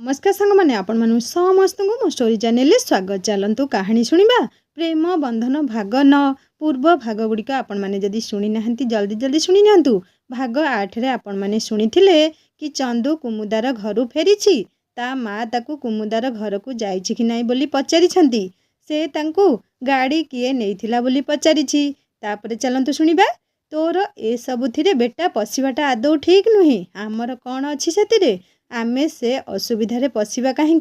नमस्कार सांग मैंने आपण मानु समस्त को मो स्टोरी चैनल स्वागत। चलतु कहानी शुणा प्रेम बंधन भाग 9 पूर्व भाग गुड़िक आपण मैंने जदि शुणी ना जल्दी जल्दी शुणी नियंतु। भाग 8 रे आपण मैंने शुणिथिले कि चंदू कुमुदार घर फेरी ता माँ ताकू कुमुदार घर को जाइछि कि नाई बोली पचारि से तांकू गाड़ी किए नैथिला बोली पचारि। तापरे चलतु शुणिबा। तोर ए सबुथिरे बेटा पशिबाटा आदौ ठीक नुहे। आमर कौन अच्छी से आमे से असुविधा पशिबा कहीं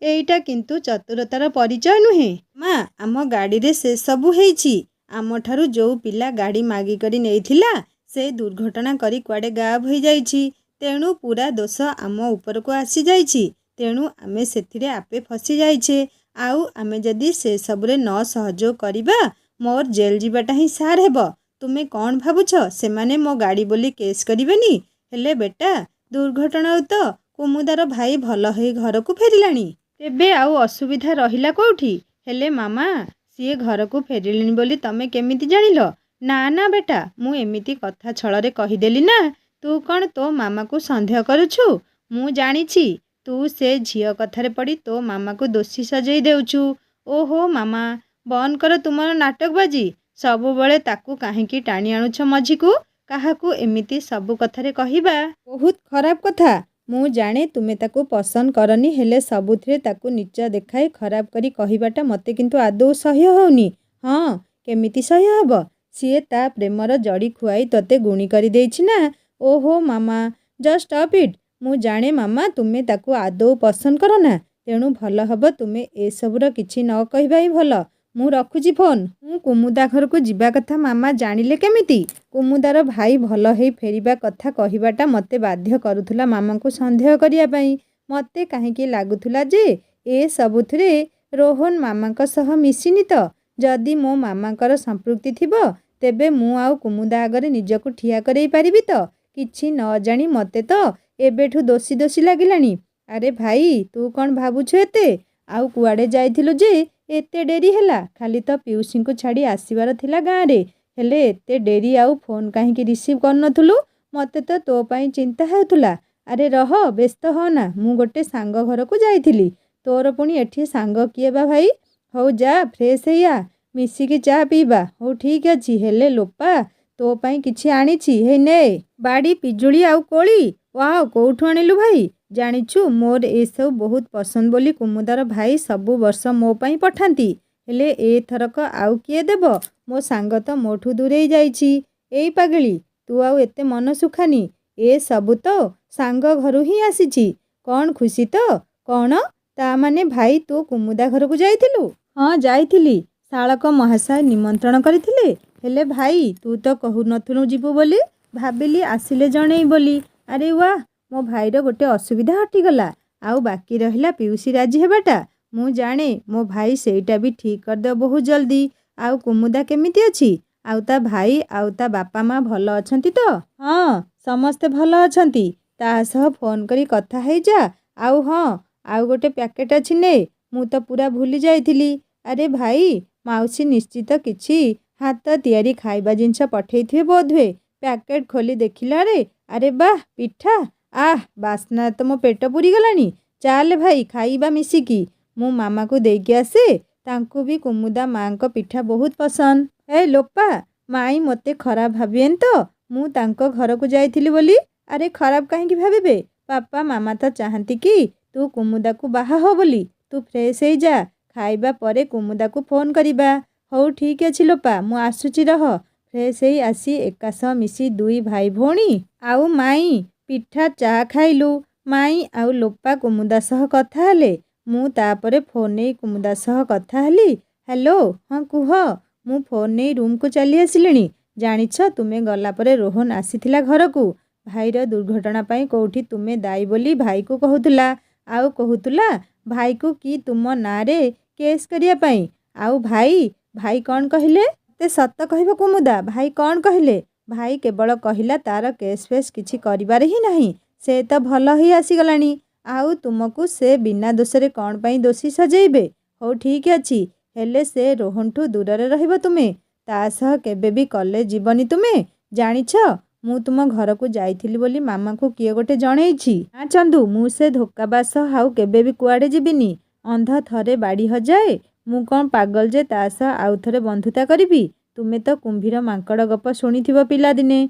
एटा किंतु चतुरतार परिचय नुहे। माँ आम गाड़ी रे से सबु हेछि। आम ठारू जो पिला गाड़ी मागी करी नैथिला से दुर्घटना करी कुआडे गायब हो जाइछि। तेणु पूरा दोष आम ऊपर को आसी जाइछि। तेणु आमे सेथिरे आपे फसी जाइछे। आउ आमे जदि से सबरे न सहयोग करिबा मोर जेल जीवाटा ही सार हेब। तुमे कौन भावुछ से माने मो गाड़ी बोली केस करिवेनी? हेले बेटा दुर्घटना तो कुमुदार भाई भल हो घर को फेरिलानी। तेबे आउ असुविधा रहिला कोठी? हेले मामा सीए घर को फेरिलेनी बोली तमे केमिति जानिल? ना ना बेटा मु एमिति कथा छଳରେ कहिदेली ना। तू कौन तो मामा को संदेह करुछु? मु जानिछि तू से झियो कथारे पड़ी तो मामा को दोषी सजेई देउछु। ओहो मामा बंद कर तुमर नाटकबाजी। सबुबले ताकू काहेकि टाणी आणुछ मझिकू? काहाकू एमिति सबु कथारे कहिबा बहुत खराब कथा। मु जाने तुमे ताकू पसंद करनी। हेले सबुथिरे ताकू नीचा देखाई खराब करी कहिबाटा मते किंतु आदौ सह्य होउनी। हाँ केमिति सह्य हब? सीए ता प्रेमर जड़ी खुआई तते गुणी करी देइछि ना। ओहो मामा जस्ट स्टॉप इट। मु जाने मामा तुमे ताकू आदौ पसंद कर ना। तेणु भल हब तुमे ए सबुर किछि न कहिबा ही भल। मु रखुची फोन। मु कुमुदा घर को जिबा कथा मामा जानिले केमिति? कुमुदार भाई भल हेई फेरिबा कथा कहिबाटा मते बाध्य करुथुला मामा को संदेह करिया पई। मते काहेकि लागुथुला जे ए सबुथिरे रोहन मामा सह मिसिनी तो। जदि मो मामाकर संपृक्ति थिबो तेबे मु आउ कुमुदा आगरे निजको ठिया करई पारिबि तो? किछि न जानी मते तो एबेठु दोषी दोषी लागिलानी। अरे भाई तू कौन भाबुछु एते? आउ कुआडे जाइथिलु जे एते डेरी हैला? खाली तो पिउसी को छाड़ी आसीबार थिला गाँ रे। हेले एते डेरी आउ फोन काहेकि रिसीव करनथुलु? मते तो तो पई चिंता हेउथुला। अरे रह व्यस्त हो ना मु गोटे सांग घर को जाइथिली। तोर पुणी एठी सांग किए बा भाई? हौ जा फ्रेश हेया मिसिकी चा पीबा। हौ ठीक अछि। हेले लोपा तो पई किछि आनिछि हे ने बाड़ी पिजुली आउ कोली। वाओ कोठु आनिलु भाई? जानिछु मोर ए सब बहुत पसंद बोली कुमुदार भाई सबु वर्ष मो पई पठांती। हेले ए थरक आउ किए देब? मो सांग तो मोठू दूरे जाइछि। एई पागली तू आउ एते मन सुखानी। ए सबु तो सांग घरु ही आसीछि। कौन खुशी तो? कौन ता माने भाई तू कुमुदा घर को जाइथिलु? हाँ जाइथिली। शालक महाशय निमंत्रण करथिले। हेले भाई तू तो कहु नथुनु जीवु बोली। भाबिली आसिले जणेई बोली। अरे वाह मो भाईर गोटे असुविधा हटिगला। आउ बाकी रहिला पिउसी राजी हेबाटा। मु जाने मो भाई सेटा भी ठीक कर दे बहुत जल्दी। आउ कुमुदा केमिति अछि? आउ ता भाई आउ ता बापा माँ भल अछंती तो? हाँ समस्ते भल अछंती। ता सह फोन करी कथा हे जा। आउ हाँ आउ गोटे पैकेट अछि ने मु तो पूरा भूली जाइथिली। अरे भाई माउसी निश्चित किछि हाथ तियारी खाइबा जिनस पठेइथिबे बोधवे। पैकेट खोली देखिला रे अरे वाह पिठा। आह बास्ना तो मो पेट पूरी गलानी। चाल भाई खाइबा मिसिकी। मु मामा को देके आसे। तांकु भी कुमुदा माँ को पिठा बहुत पसंद। ए लोपा माई मते खराब भाबिएन तो मु तांको घर को जाइथिली बोली? अरे खराब काहेकि भाबिबे? पापा मामा तो चाहती कि तू कुमुदा को बाहा हो बोली। तू फ्रेश हे जा खाइबा परे कुमुदा को फोन करिबा। हौ ठीक अछि लोपा मु आसुची रह। फ्रेश हे आसी एकासह मिसी दुई भाई भौणी आउ माई पिठा चा खाइलु। माई आउ लोपा कुमुदा सह कथा हेले। मु तापरे फोन नहीं कुमुदा सह कथा हेली। हेलो हाँ कुह मु फोन नहीं रूम को चली आसिलिनी। जानिछ तुमे गला परे रोहन आसीथिला घर को। भाईर दुर्घटना पाई कोठी तुमे दाई बोली भाई को कहूतुला। आउ कहूतुला भाई को कि तुम ना रे केस करिया पाई। आउ भाई भाई कौन कहिले? ते सत कहबो कुमुदा भाई कौन कहिले? भाई केवल कहिला तार केस फेस किछि करिबार ही नहीं। से तो भल ही आसीगलानी। आउ तुमको से बिना दोषरे कौन पाई दोषी सजेइबे? हो ठीक अछि। हेले से रोहनठू दूर रे रहिबो तुमे। ता सह केबे भी कॉलेज जीवनी तुमे। जानिछ ମୁଁ ତୁମ ଘରକୁ ଯାଇଥିଲି ବୋଲି ମାମାଙ୍କୁ କିଏ ଗୋଟେ ଜଣେଇଛି? ନା ଚନ୍ଦୁ, ମୁଁ ସେ ଧୋକାବାସ ଆଉ କେବେ ବି କୁଆଡ଼େ ଯିବିନି। ଅନ୍ଧ ଥରେ ବାଡ଼ି ହଜାଏ, ମୁଁ କ'ଣ ପାଗଳ ଯେ ତା ସହ ଆଉ ଥରେ ବନ୍ଧୁତା କରିବି? ତୁମେ ତ କୁମ୍ଭୀର ମାଙ୍କଡ଼ ଗପ ଶୁଣିଥିବ ପିଲାଦିନେ।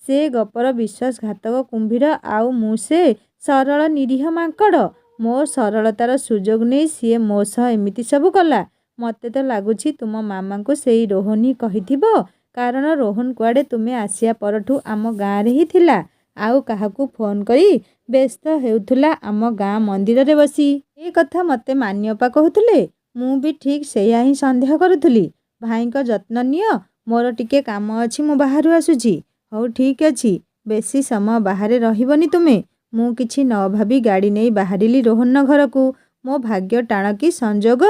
ସେ ଗପର ବିଶ୍ୱାସଘାତକ କୁମ୍ଭୀର ଆଉ ମୁଁ ସେ ସରଳ ନିରୀହ ମାଙ୍କଡ଼। ମୋ ସରଳତାର ସୁଯୋଗ ନେଇ ସିଏ ମୋ ସହ ଏମିତି ସବୁ କଲା। ମୋତେ ତ ଲାଗୁଛି ତୁମ ମାମାଙ୍କୁ ସେଇ ରୋହନ ହିଁ କହିଥିବ, କାରଣ ରୋହନ କୁଆଡ଼େ ତୁମେ ଆସିବା ପରଠୁ ଆମ ଗାଁରେ ହିଁ ଥିଲା, ଆଉ କାହାକୁ ଫୋନ୍ କରି ବ୍ୟସ୍ତ ହେଉଥିଲା ଆମ ଗାଁ ମନ୍ଦିରରେ ବସି। ଏ କଥା ମୋତେ ମାନିଅପା କହୁଥିଲେ। ମୁଁ ବି ଠିକ୍ ସେଇଆ ହିଁ ସନ୍ଦେହ କରୁଥିଲି। ଭାଇଙ୍କ ଯତ୍ନ ନିଅ, ମୋର ଟିକେ କାମ ଅଛି, ମୁଁ ବାହାରୁ ଆସୁଛି। ହଉ ଠିକ୍ ଅଛି, ବେଶୀ ସମୟ ବାହାରେ ରହିବନି ତୁମେ। ମୁଁ କିଛି ନ ଭାବି ଗାଡ଼ି ନେଇ ବାହାରିଲି ରୋହନ ଘରକୁ। ମୋ ଭାଗ୍ୟ ଟାଣ କି ସଂଯୋଗ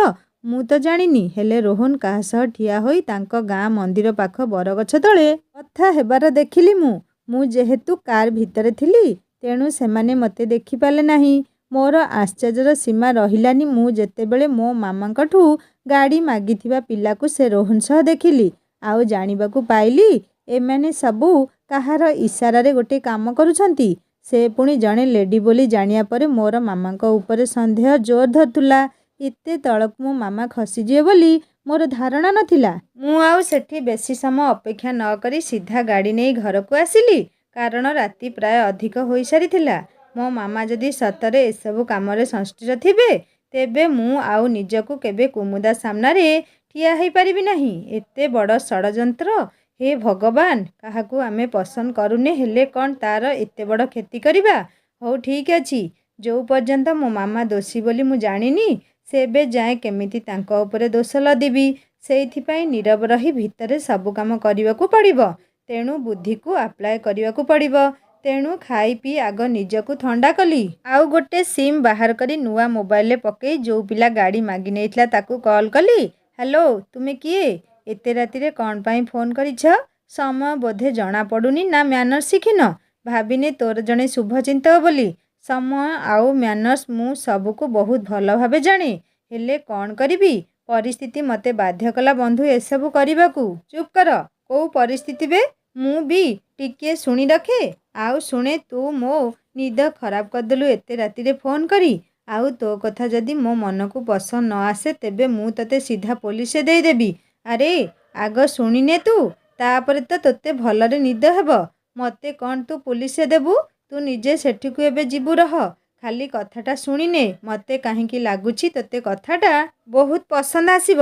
ମୁଁ ତ ଜାଣିନି, ହେଲେ ରୋହନ କାହା ସହ ଠିଆ ହୋଇ ତାଙ୍କ ଗାଁ ମନ୍ଦିର ପାଖ ବରଗଛ ତଳେ କଥା ହେବାର ଦେଖିଲି ମୁଁ ଯେହେତୁ କାର୍ ଭିତରେ ଥିଲି, ତେଣୁ ସେମାନେ ମୋତେ ଦେଖିପାରିଲେ ନାହିଁ। ମୋର ଆଶ୍ଚର୍ଯ୍ୟର ସୀମା ରହିଲାନି ମୁଁ ଯେତେବେଳେ ମୋ ମାମାଙ୍କଠୁ ଗାଡ଼ି ମାଗିଥିବା ପିଲାକୁ ସେ ରୋହନ ସହ ଦେଖିଲି, ଆଉ ଜାଣିବାକୁ ପାଇଲି ଏମାନେ ସବୁ କାହାର ଇସାରାରେ ଗୋଟେ କାମ କରୁଛନ୍ତି। ସେ ପୁଣି ଜଣେ ଲେଡି ବୋଲି ଜାଣିବା ପରେ ମୋର ମାମାଙ୍କ ଉପରେ ସନ୍ଦେହ ଜୋର ଧରୁଥିଲା। ଏତେ ତଳକୁ ମୋ ମାମା ଖସିଯିବେ ବୋଲି ମୋର ଧାରଣା ନଥିଲା। ମୁଁ ଆଉ ସେଠି ବେଶୀ ସମୟ ଅପେକ୍ଷା ନ କରି ସିଧା ଗାଡ଼ି ନେଇ ଘରକୁ ଆସିଲି, କାରଣ ରାତି ପ୍ରାୟ ଅଧିକ ହୋଇସାରିଥିଲା। ମୋ ମାମା ଯଦି ସତରେ ଏସବୁ କାମରେ ସଂଶ୍ଳିଷ୍ଟ ଥିବେ, ତେବେ ମୁଁ ଆଉ ନିଜକୁ କେବେ କୁମୁଦା ସାମ୍ନାରେ ଠିଆ ହେଇପାରିବି ନାହିଁ। ଏତେ ବଡ଼ ଷଡ଼ଯନ୍ତ୍ର! ହେ ଭଗବାନ! କାହାକୁ ଆମେ ପସନ୍ଦ କରୁନେ, ହେଲେ କ'ଣ ତାର ଏତେ ବଡ଼ କ୍ଷତି କରିବା? ହଉ ଠିକ୍ ଅଛି, ଯୋଉ ପର୍ଯ୍ୟନ୍ତ ମୋ ମାମା ଦୋଷୀ ବୋଲି ମୁଁ ଜାଣିନି, ସେବେ ଯାଏଁ କେମିତି ତାଙ୍କ ଉପରେ ଦୋଷ ଲଦିବି? ସେଇଥିପାଇଁ ନୀରବ ରହି ଭିତରେ ସବୁ କାମ କରିବାକୁ ପଡ଼ିବ। ତେଣୁ ବୁଦ୍ଧିକୁ ଆପ୍ଲାଏ କରିବାକୁ ପଡ଼ିବ। ତେଣୁ ଖାଇ ପିଇ ଆଗ ନିଜକୁ ଥଣ୍ଡା କଲି। ଆଉ ଗୋଟେ ସିମ୍ ବାହାର କରି ନୂଆ ମୋବାଇଲରେ ପକେଇ ଯୋଉ ପିଲା ଗାଡ଼ି ମାଗି ନେଇଥିଲା ତାକୁ କଲ୍ କଲି। ହ୍ୟାଲୋ, ତୁମେ କିଏ? ଏତେ ରାତିରେ କ'ଣ ପାଇଁ ଫୋନ୍ କରିଛ? ସମୟ ବୋଧେ ଜଣାପଡ଼ୁନି ନା ମ୍ୟାନର୍ସ ଶିଖିନ? ଭାବିନେ ତୋର ଜଣେ ଶୁଭଚିନ୍ତକ ବୋଲି। ସମୟ ଆଉ ମ୍ୟାନର୍ସ ମୁଁ ସବୁକୁ ବହୁତ ଭଲ ଭାବେ ଜାଣେ, ହେଲେ କ'ଣ କରିବି? ପରିସ୍ଥିତି ମୋତେ ବାଧ୍ୟ କଲା ବନ୍ଧୁ ଏସବୁ କରିବାକୁ। ଚୁପ୍ କର। କୋଉ ପରିସ୍ଥିତି ବେ? ମୁଁ ବି ଟିକିଏ ଶୁଣି ରଖେ। ଆଉ ଶୁଣେ, ତୁ ମୋ ନିଦ ଖରାପ କରିଦେଲୁ ଏତେ ରାତିରେ ଫୋନ୍ କରି। ଆଉ ତୋ କଥା ଯଦି ମୋ ମନକୁ ପସନ୍ଦ ନ ଆସେ, ତେବେ ମୁଁ ତତେ ସିଧା ପୋଲିସରେ ଦେଇଦେବି। ଆରେ ଆଗ ଶୁଣିନେ ତୁ, ତାପରେ ତ ତୋତେ ଭଲରେ ନିଦ ହେବ। ମୋତେ କ'ଣ ତୁ ପୋଲିସରେ ଦେବୁ? ତୁ ନିଜେ ସେଠିକୁ ଏବେ ଯିବୁ ରହ। ଖାଲି କଥାଟା ଶୁଣିନେ, ମୋତେ କାହିଁକି ଲାଗୁଛି ତୋତେ କଥାଟା ବହୁତ ପସନ୍ଦ ଆସିବ।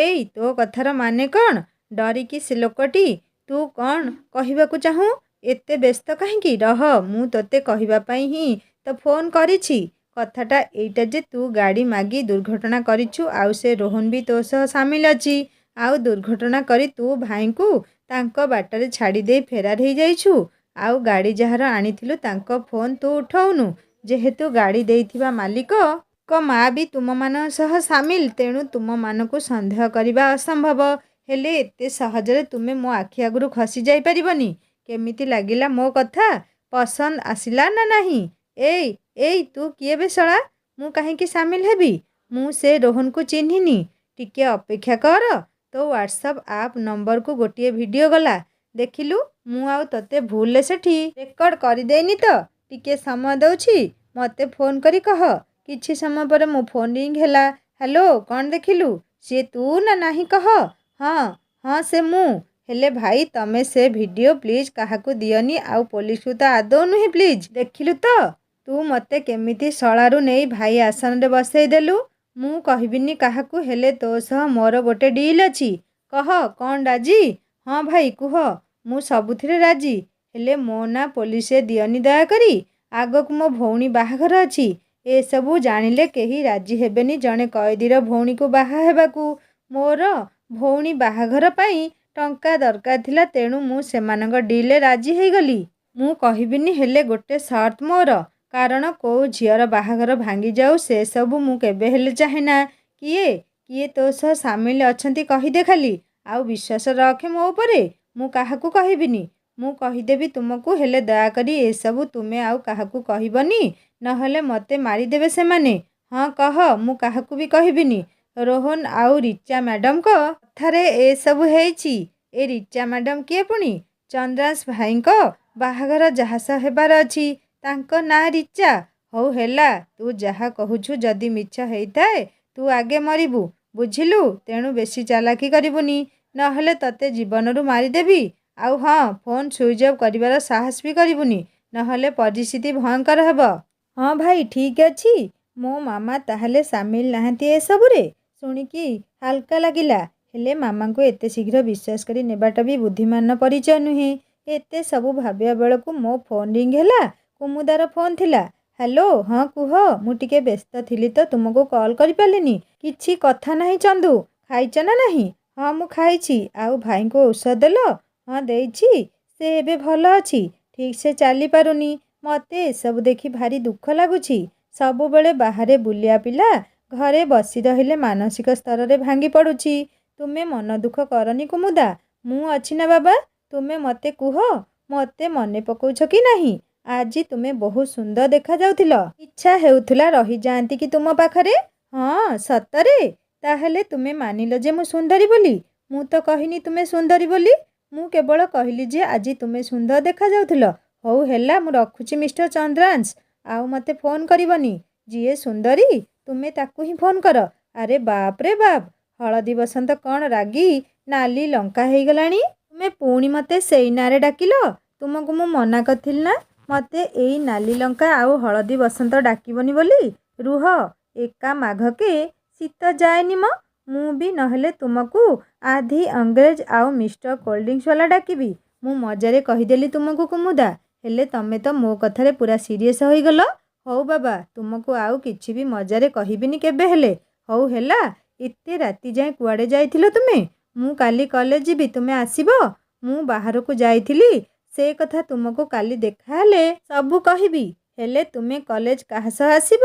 ଏଇ ତୋ କଥାର ମାନେ କ'ଣ? ଡରିକି ସେ ଲୋକଟି? ତୁ କ'ଣ କହିବାକୁ ଚାହୁଁ? ଏତେ ବ୍ୟସ୍ତ କାହିଁକି? ରହ, ମୁଁ ତୋତେ କହିବା ପାଇଁ ହିଁ ତ ଫୋନ୍ କରିଛି। କଥାଟା ଏଇଟା ଯେ ତୁ ଗାଡ଼ି ମାଗି ଦୁର୍ଘଟଣା କରିଛୁ, ଆଉ ସେ ରୋହନ ବି ତୋ ସହ ସାମିଲ ଅଛି। ଆଉ ଦୁର୍ଘଟଣା କରି ତୁ ଭାଇଙ୍କୁ ତାଙ୍କ ବାଟରେ ଛାଡ଼ି ଦେଇ ଫେରାର ହେଇଯାଇଛୁ। ଆଉ ଗାଡ଼ି ଯାହାର ଆଣିଥିଲୁ ତାଙ୍କ ଫୋନ୍ ତୁ ଉଠଉନୁ। ଯେହେତୁ ଗାଡ଼ି ଦେଇଥିବା ମାଲିକଙ୍କ ମା ବି ତୁମମାନଙ୍କ ସହ ସାମିଲ, ତେଣୁ ତୁମମାନଙ୍କୁ ସନ୍ଦେହ କରିବା ଅସମ୍ଭବ। ହେଲେ ଏତେ ସହଜରେ ତୁମେ ମୋ ଆଖି ଆଗରୁ ଖସି ଯାଇପାରିବନି। କେମିତି ଲାଗିଲା ମୋ କଥା? ପସନ୍ଦ ଆସିଲା ନା ନାହିଁ? ଏଇ ତୁ କିଏ ବେ ଶଳା? ମୁଁ କାହିଁକି ସାମିଲ ହେବି? ମୁଁ ସେ ରୋହନକୁ ଚିହ୍ନିନି। ଟିକେ ଅପେକ୍ଷା କର। ତୋ ହ୍ୱାଟ୍ସଆପ୍ ଆପ୍ ନମ୍ବରକୁ ଗୋଟିଏ ଭିଡ଼ିଓ ଗଲା। ଦେଖିଲୁ, ମୁଁ ଆଉ ତତେ ଭୁଲରେ ସେଠି ରେକର୍ଡ଼ କରିଦେଇନି ତ? ଟିକେ ସମୟ ଦଉଛି, ମୋତେ ଫୋନ୍ କରି କହ। କିଛି ସମୟ ପରେ ମୋ ଫୋନ୍ ରିଙ୍ଗ ହେଲା। ହ୍ୟାଲୋ, କ'ଣ ଦେଖିଲୁ? ସିଏ ତୁ ନା ନାହିଁ କହ। ହଁ ସେ ମୁଁ। ହେଲେ ଭାଇ, ତମେ ସେ ଭିଡ଼ିଓ ପ୍ଲିଜ୍ କାହାକୁ ଦିଅନି, ଆଉ ପୋଲିସକୁ ତ ଆଦୌ ନୁହେଁ ପ୍ଲିଜ୍। ଦେଖିଲୁ ତ ତୁ ମୋତେ କେମିତି ଶଳାରୁ ନେଇ ଭାଇ ଆସନରେ ବସେଇ ଦେଲୁ। ମୁଁ କହିବିନି କାହାକୁ, ହେଲେ ତୋ ସହ ମୋର ଗୋଟେ ଡିଲ୍ ଅଛି। କହ, କ'ଣ ରାଜି? ହଁ ଭାଇ କୁହ, ମୁଁ ସବୁଥିରେ ରାଜି। ହେଲେ ମୋ ନାଁ ପୋଲିସରେ ଦିଅନି ଦୟାକରି। ଆଗକୁ ମୋ ଭଉଣୀ ବାହାଘର ଅଛି। ଏସବୁ ଜାଣିଲେ କେହି ରାଜି ହେବେନି ଜଣେ କଏଦୀର ଭଉଣୀକୁ ବାହା ହେବାକୁ। ମୋର ଭଉଣୀ ବାହାଘର ପାଇଁ ଟଙ୍କା ଦରକାର ଥିଲା, ତେଣୁ ମୁଁ ସେମାନଙ୍କ ଡିଲ୍ରେ ରାଜି ହେଇଗଲି। ମୁଁ କହିବିନି, ହେଲେ ଗୋଟେ ସର୍ତ୍ତ ମୋର। କାରଣ କୋଉ ଝିଅର ବାହାଘର ଭାଙ୍ଗିଯାଉ, ସେସବୁ ମୁଁ କେବେ ହେଲେ ଚାହେଁନା। କିଏ ତୋ ସହ ସାମିଲ ଅଛନ୍ତି କହିଦେ ଖାଲି। ଆଉ ବିଶ୍ୱାସ ରଖେ ମୋ ଉପରେ। ମୁଁ କାହାକୁ କହିବିନି। ମୁଁ କହିଦେବି ତୁମକୁ, ହେଲେ ଦୟାକରି ଏସବୁ ତୁମେ ଆଉ କାହାକୁ କହିବନି, ନହେଲେ ମୋତେ ମାରିଦେବେ ସେମାନେ। ହଁ କହ, ମୁଁ କାହାକୁ ବି କହିବିନି। ରୋହନ ଆଉ ରିଚା ମ୍ୟାଡମଙ୍କ କଥାରେ ଏସବୁ ହେଇଛି। ଏ ରିଚା ମ୍ୟାଡମ କିଏ ପୁଣି? ଚନ୍ଦ୍ରାଂଶ ଭାଇଙ୍କ ବାହାଘର ଯାହା ହେବାର ଅଛି ତାଙ୍କ ନାଁ ରିଚା। ହଉ ହେଲା, ତୁ ଯାହା କହୁଛୁ ଯଦି ମିଛ ହେଇଥାଏ ତୁ ଆଗେ ମରିବୁ, ବୁଝିଲୁ? ତେଣୁ ବେଶୀ ଚାଲାକି କରିବୁନି, ନହେଲେ ତତେ ଜୀବନରୁ ମାରିଦେବି। ଆଉ ହଁ, ଫୋନ୍ ସୁଇଚ୍ ଅଫ୍ କରିବାର ସାହସ ବି କରିବୁନି, ନହେଲେ ପରିସ୍ଥିତି ଭୟଙ୍କର ହେବ। ହଁ ଭାଇ, ଠିକ୍ ଅଛି। ମୋ ମାମା ତାହେଲେ ସାମିଲ ନାହାନ୍ତି ଏସବୁରେ? ଶୁଣିକି ହାଲକା ଲାଗିଲା। ହେଲେ ମାମାଙ୍କୁ ଏତେ ଶୀଘ୍ର ବିଶ୍ୱାସ କରି ନେବାଟା ବି ବୁଦ୍ଧିମାନର ପରିଚୟ ନୁହେଁ। ଏତେ ସବୁ ଭାବିବା ବେଳକୁ ମୋ ଫୋନ୍ ରିଙ୍ଗ୍ ହେଲା। କୁମୁଦାର ଫୋନ୍ ଥିଲା। ହ୍ୟାଲୋ, ହଁ କୁହ। ମୁଁ ଟିକେ ବ୍ୟସ୍ତ ଥିଲି ତ ତୁମକୁ କଲ୍ କରିପାରିଲିନି। କିଛି କଥା ନାହିଁ ଚନ୍ଦୁ, ଖାଇଛ ନା ନାହିଁ? ହଁ ମୁଁ ଖାଇଛି। ଆଉ ଭାଇଙ୍କୁ ଔଷଧ ଦେଲ? ହଁ ଦେଇଛି। ସେ ଏବେ ଭଲ ଅଛି, ଠିକ୍ ସେ ଚାଲିପାରୁନି। ମୋତେ ଏସବୁ ଦେଖି ଭାରି ଦୁଃଖ ଲାଗୁଛି। ସବୁବେଳେ ବାହାରେ ବୁଲିବା ପିଲା ଘରେ ବସି ରହିଲେ ମାନସିକ ସ୍ତରରେ ଭାଙ୍ଗି ପଡ଼ୁଛି। ତୁମେ ମନ ଦୁଃଖ କରନି କୁମୁଦା, ମୁଁ ଅଛି ନା ବାବା। ତୁମେ ମୋତେ କୁହ, ମୋତେ ମନେ ପକାଉଛ କି ନାହିଁ? ଆଜି ତୁମେ ବହୁତ ସୁନ୍ଦର ଦେଖାଯାଉଥିଲ। ଇଚ୍ଛା ହେଉଥିଲା ରହିଯାଆନ୍ତି କି ତୁମ ପାଖରେ। ହଁ ସତରେ? ତାହେଲେ ତୁମେ ମାନିଲ ଯେ ମୁଁ ସୁନ୍ଦରୀ ବୋଲି? ମୁଁ ତ କହିନି ତୁମେ ସୁନ୍ଦରୀ ବୋଲି। ମୁଁ କେବଳ କହିଲି ଯେ ଆଜି ତୁମେ ସୁନ୍ଦର ଦେଖାଯାଉଥିଲ। ହଉ ହେଲା, ମୁଁ ରଖୁଛି ମିଷ୍ଟର ଚନ୍ଦ୍ରାଂଶ। ଆଉ ମୋତେ ଫୋନ୍ କରିବନି। ଯିଏ ସୁନ୍ଦରୀ ତୁମେ ତାକୁ ହିଁ ଫୋନ୍ କର। ଆରେ ବାପ ରେ ବାପ, ହଳଦୀ ବସନ୍ତ କ'ଣ ରାଗି ନାଲି ଲଙ୍କା ହେଇଗଲାଣି? ତୁମେ ପୁଣି ମୋତେ ସେଇ ନାଁରେ ଡାକିଲ? ତୁମକୁ ମୁଁ ମନା କରିଥିଲି ନା ମୋତେ ଏଇ ନାଲି ଲଙ୍କା ଆଉ ହଳଦୀ ବସନ୍ତ ଡାକିବନି ବୋଲି? ରୁହ, ଏକା ମାଘକେ ଶୀତ ଯାଏନି ମ। ମୁଁ ବି ନହେଲେ ତୁମକୁ ଆଧି ଅଂଗ୍ରେଜ ଆଉ ମିଷ୍ଟର କୋଲ୍ଡ୍ରିଙ୍କସବାଲା ଡାକିବି। ମୁଁ ମଜାରେ କହିଦେଲି ତୁମକୁ କୁମୁଦା, ହେଲେ ତମେ ତ ମୋ କଥାରେ ପୁରା ସିରିୟସ୍ ହୋଇଗଲ। ହଉ ବାବା, ତୁମକୁ ଆଉ କିଛି ବି ମଜାରେ କହିବିନି କେବେ ହେଲେ। ହଉ ହେଲା। ଏତେ ରାତି ଯାଏଁ କୁଆଡ଼େ ଯାଇଥିଲ ତୁମେ? ମୁଁ କାଲି କଲେଜ ଯିବି, ତୁମେ ଆସିବ? ମୁଁ ବାହାରକୁ ଯାଇଥିଲି, ସେ କଥା ତୁମକୁ କାଲି ଦେଖାହେଲେ ସବୁ କହିବି। ହେଲେ ତୁମେ କଲେଜ କାହା ସହ ଆସିବ?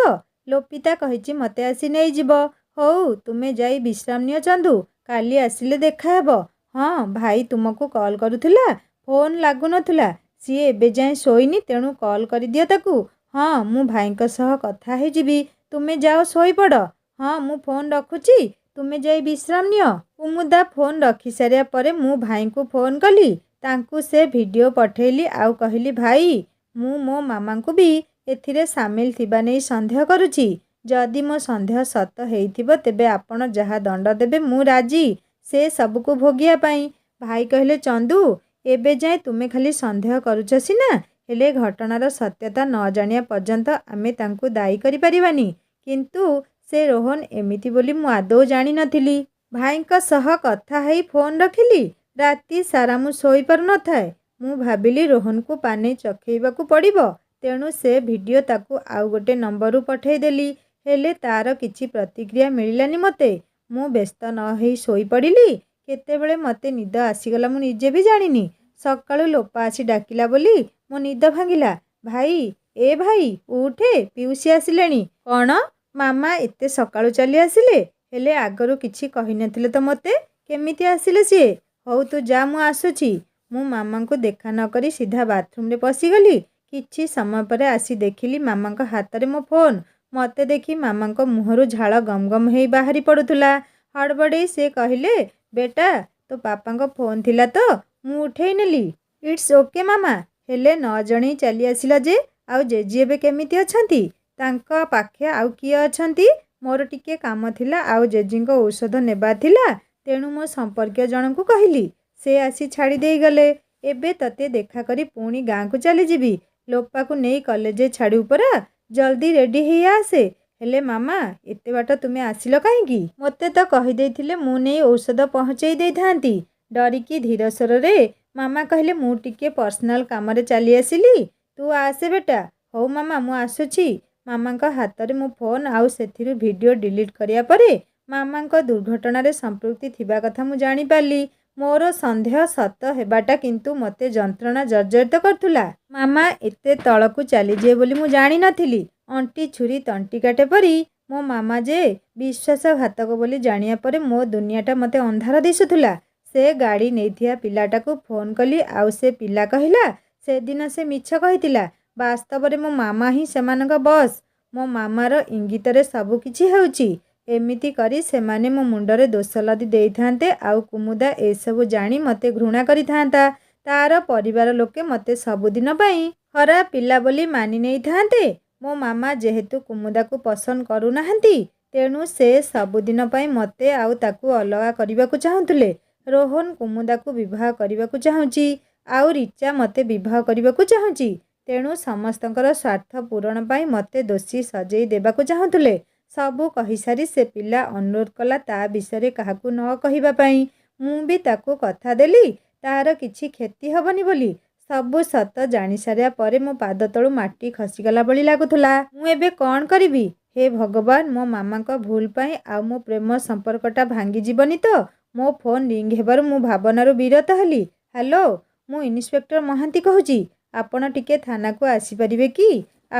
ଲୋପିତା କହିଛି ମୋତେ ଆସି ନେଇଯିବ। ହଉ, ତୁମେ ଯାଇ ବିଶ୍ରାମ ନିଅ ଚନ୍ଦୁ, କାଲି ଆସିଲେ ଦେଖାହେବ। ହଁ, ଭାଇ ତୁମକୁ କଲ୍ କରୁଥିଲା, ଫୋନ୍ ଲାଗୁନଥିଲା। ସିଏ ଏବେ ଯାଏଁ ଶୋଇନି, ତେଣୁ କଲ୍ କରିଦିଅ ତାକୁ। ହଁ, ମୁଁ ଭାଇଙ୍କ ସହ କଥା ହେଇଯିବି। ତୁମେ ଯାଅ ଶୋଇପଡ଼। ହଁ, ମୁଁ ଫୋନ୍ ରଖୁଛି, ତୁମେ ଯାଇ ବିଶ୍ରାମ ନିଅ। କୁମୁଦା ଫୋନ୍ ରଖିସାରିବା ପରେ ମୁଁ ଭାଇଙ୍କୁ ଫୋନ୍ କଲି। ତାଙ୍କୁ ସେ ଭିଡ଼ିଓ ପଠେଇଲି ଆଉ କହିଲି, ଭାଇ ମୁଁ ମୋ ମାମାଙ୍କୁ ବି ଏଥିରେ ସାମିଲ ଥିବା ନେଇ ସନ୍ଦେହ କରୁଛି। ଯଦି ମୋ ସନ୍ଦେହ ସତ ହେଇଥିବ ତେବେ ଆପଣ ଯାହା ଦଣ୍ଡ ଦେବେ ମୁଁ ରାଜି ସେ ସବୁକୁ ଭୋଗିବା ପାଇଁ। ଭାଇ କହିଲେ, ଚନ୍ଦୁ ଏବେ ଯାଏଁ ତୁମେ ଖାଲି ସନ୍ଦେହ କରୁଛ ସିନା, ହେଲେ ଘଟଣାର ସତ୍ୟତା ନ ଜାଣିବା ପର୍ଯ୍ୟନ୍ତ ଆମେ ତାଙ୍କୁ ଦାୟୀ କରିପାରିବାନି। କିନ୍ତୁ ସେ ରୋହନ ଏମିତି ବୋଲି ମୁଁ ଆଦୌ ଜାଣିନଥିଲି। ଭାଇଙ୍କ ସହ କଥା ହେଇ ଫୋନ୍ ରଖିଲି। ରାତି ସାରା ମୁଁ ଶୋଇପାରୁନଥାଏ। ମୁଁ ଭାବିଲି ରୋହନକୁ ପାନେ ଚଖେଇବାକୁ ପଡ଼ିବ, ତେଣୁ ସେ ଭିଡ଼ିଓ ତାକୁ ଆଉ ଗୋଟେ ନମ୍ବରରୁ ପଠେଇଦେଲି। ହେଲେ ତାର କିଛି ପ୍ରତିକ୍ରିୟା ମିଳିଲାନି ମୋତେ। ମୁଁ ବ୍ୟସ୍ତ ନ ହେଇ ଶୋଇପଡ଼ିଲି। କେତେବେଳେ ମୋତେ ନିଦ ଆସିଗଲା ମୁଁ ନିଜେ ବି ଜାଣିନି। ସକାଳୁ ଲୋପା ଆସି ଡାକିଲା ବୋଲି ମୋ ନିଦ ଭାଙ୍ଗିଲା। ଭାଇ, ଏ ଭାଇ ଉଠେ, ପିଉସୀ ଆସିଲେଣି। କ'ଣ ମାମା ଏତେ ସକାଳୁ ଚାଲି ଆସିଲେ? ହେଲେ ଆଗରୁ କିଛି କହିନଥିଲେ ତ ମୋତେ? କେମିତି ଆସିଲେ ସିଏ? ହଉ ତୁ ଯା, ମୁଁ ଆସୁଛି। ମୁଁ ମାମାଙ୍କୁ ଦେଖା ନ କରି ସିଧା ବାଥରୁମ୍ରେ ପଶିଗଲି। କିଛି ସମୟ ପରେ ଆସି ଦେଖିଲି ମାମାଙ୍କ ହାତରେ ମୋ ଫୋନ୍। ମୋତେ ଦେଖି ମାମାଙ୍କ ମୁହଁରୁ ଝାଳ ଗମ ଗମ ହେଇ ବାହାରି ପଡ଼ୁଥିଲା। ହଡ଼ବଡ଼େଇ ସେ କହିଲେ, ବେଟା ତୋ ବାପାଙ୍କ ଫୋନ୍ ଥିଲା ତ, ମୁଁ ଉଠେଇ ନେଲି। ଇଟ୍ସ ଓକେ ମାମା। ହେଲେ ନ ଜଣେଇ ଚାଲି ଆସିଲ ଯେ? ଆଉ ଜେଜେ ଏବେ କେମିତି ଅଛନ୍ତି? ତାଙ୍କ ପାଖେ ଆଉ କିଏ ଅଛନ୍ତି? ମୋର ଟିକେ କାମ ଥିଲା ଆଉ ଜେଜେଙ୍କ ଔଷଧ ନେବାର ଥିଲା, ତେଣୁ ମୋ ସମ୍ପର୍କୀୟ ଜଣଙ୍କୁ କହିଲି। ସେ ଆସି ଛାଡ଼ି ଦେଇଗଲେ। ଏବେ ତତେ ଦେଖା କରି ପୁଣି ଗାଁକୁ ଚାଲିଯିବି। ଲୋପାକୁ ନେଇ କଲେଜରେ ଛାଡ଼ିବୁ ପରା। ଜଲ୍ଦି ରେଡ଼ି ହେଇ ଆସେ। ହେଲେ ମାମା, ଏତେ ବାଟ ତୁମେ ଆସିଲ କାହିଁକି? ମୋତେ ତ କହିଦେଇଥିଲେ ମୁଁ ନେଇ ଔଷଧ ପହଞ୍ଚେଇ ଦେଇଥାନ୍ତି। ଡରିକି ଧୀର ସ୍ୱରରେ ମାମା କହିଲେ, ମୁଁ ଟିକେ ପର୍ସନାଲ କାମରେ ଚାଲି ଆସିଲି। ତୁ ଆସେ ବେଟା। ହଉ ମାମା, ମୁଁ ଆସୁଛି। ମାମାଙ୍କ ହାତରେ ମୁଁ ଫୋନ୍ ଆଉ ସେଥିରୁ ଭିଡ଼ିଓ ଡିଲିଟ୍ କରିବା ପରେ ମାମାଙ୍କ ଦୁର୍ଘଟଣାରେ ସମ୍ପୃକ୍ତି ଥିବା କଥା ମୁଁ ଜାଣିପାରିଲି। ମୋର ସନ୍ଦେହ ସତ ହେବାଟା କିନ୍ତୁ ମୋତେ ଯନ୍ତ୍ରଣା ଜର୍ଜରିତ କରୁଥିଲା। ମାମା ଏତେ ତଳକୁ ଚାଲିଯିବେ ବୋଲି ମୁଁ ଜାଣିନଥିଲି। ଅଣ୍ଟି ଛୁରୀ ତଣ୍ଟି କାଟେ ପରି ମୋ ମାମା ଯେ ବିଶ୍ୱାସଘାତକ ବୋଲି ଜାଣିବା ପରେ ମୋ ଦୁନିଆଟା ମୋତେ ଅନ୍ଧାର ଦିଶୁଥିଲା। ସେ ଗାଡ଼ି ନେଇଥିବା ପିଲାଟାକୁ ଫୋନ୍ କଲି ଆଉ ସେ ପିଲା କହିଲା ସେଦିନ ସେ ମିଛ କହିଥିଲା। ବାସ୍ତବରେ ମୋ ମାମା ହିଁ ସେମାନଙ୍କ ବସ୍। ମୋ ମାମାର ଇଙ୍ଗିତରେ ସବୁ କିଛି ହେଉଛି। ଏମିତି କରି ସେମାନେ ମୋ ମୁଣ୍ଡରେ ଦୋଷ ଲଦି ଦେଇଥାନ୍ତେ ଆଉ କୁମୁଦା ଏସବୁ ଜାଣି ମୋତେ ଘୃଣା କରିଥାନ୍ତା। ତାର ପରିବାର ଲୋକେ ମୋତେ ସବୁଦିନ ପାଇଁ ଖରାପ ପିଲା ବୋଲି ମାନି ନେଇଥାନ୍ତେ। ମୋ ମାମା ଯେହେତୁ କୁମୁଦାକୁ ପସନ୍ଦ କରୁନାହାନ୍ତି, ତେଣୁ ସେ ସବୁଦିନ ପାଇଁ ମୋତେ ଆଉ ତାକୁ ଅଲଗା କରିବାକୁ ଚାହୁଁଥିଲେ। ରୋହନ କୁମୁଦାକୁ ବିବାହ କରିବାକୁ ଚାହୁଁଛି, ଆଉ ରିଚା ମୋତେ ବିବାହ କରିବାକୁ ଚାହୁଁଛି। ତେଣୁ ସମସ୍ତଙ୍କର ସ୍ୱାର୍ଥ ପୂରଣ ପାଇଁ ମୋତେ ଦୋଷୀ ସଜେଇ ଦେବାକୁ ଚାହୁଁଥିଲେ। ସବୁ କହିସାରି ସେ ପିଲା ଅନୁରୋଧ କଲା ତା ବିଷୟରେ କାହାକୁ ନ କହିବା ପାଇଁ। ମୁଁ ବି ତାକୁ କଥା ଦେଲି ତାହାର କିଛି କ୍ଷତି ହେବନି ବୋଲି। ସବୁ ସତ ଜାଣିସାରିବା ପରେ ମୋ ପାଦ ତଳୁ ମାଟି ଖସିଗଲା ଭଳି ଲାଗୁଥିଲା। ମୁଁ ଏବେ କ'ଣ କରିବି? ହେ ଭଗବାନ, ମୋ ମାମାଙ୍କ ଭୁଲ ପାଇଁ ଆଉ ମୋ ପ୍ରେମ ସମ୍ପର୍କଟା ଭାଙ୍ଗିଯିବନି ତ? ମୋ ଫୋନ୍ ରିଙ୍ଗ ହେବାରୁ ମୁଁ ଭାବନାରୁ ବିରତ ହେଲି। ହ୍ୟାଲୋ, ମୁଁ ଇନ୍ସପେକ୍ଟର ମହାନ୍ତି କହୁଛି। ଆପଣ ଟିକେ ଥାନାକୁ ଆସିପାରିବେ କି?